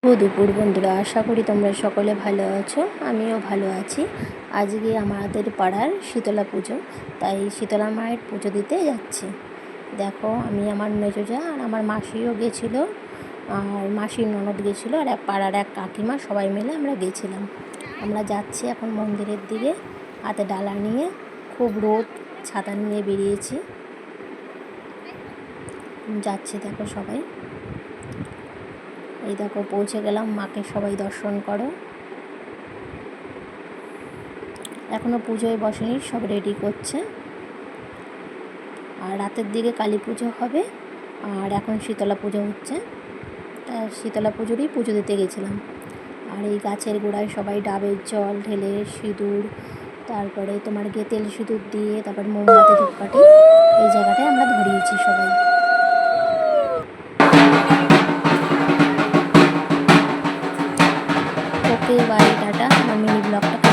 দুপুর বন্ধুরা, আশা করি তোমরা সকলে ভালো আছো। আমিও ভালো আছি। আজকে আমাদের পাড়ার শীতলা পুজো, তাই শীতলা মায়ের পুজো দিতে যাচ্ছি। দেখো, আমি আমার মেজোজা আর আমার মাসিও গেছিলো, আর মাসির ননদ গেছিলো, আর পাড়ার এক কাকিমা, সবাই মিলে আমরা গেছিলাম। আমরা যাচ্ছি এখন মন্দিরের দিকে, হাতে ডালা নিয়ে। খুব রোদ, ছাতা নিয়ে বেরিয়েছি, যাচ্ছি। দেখো সবাই, এই দেখো পৌঁছে গেলাম। মাকে সবাই দর্শন করো। এখনও পুজোয় বসেনি, সব রেডি করছে। আর রাতের দিকে কালী পুজো হবে, আর এখন শীতলা পুজো হচ্ছে। তা শীতলা পুজোরই পুজো দিতে গেছিলাম। আর এই গাছের গোড়ায় সবাই ডাবের জল ঢেলে, সিঁদুর, তারপরে তোমার গেতেল সিঁদুর দিয়ে, তারপর মোমবাতি ধূপকাঠি এই জায়গাটায় আমরা ধরিয়েছি সবাই। ওকে, বাই, টাটা। আমার মিনি ব্লগটা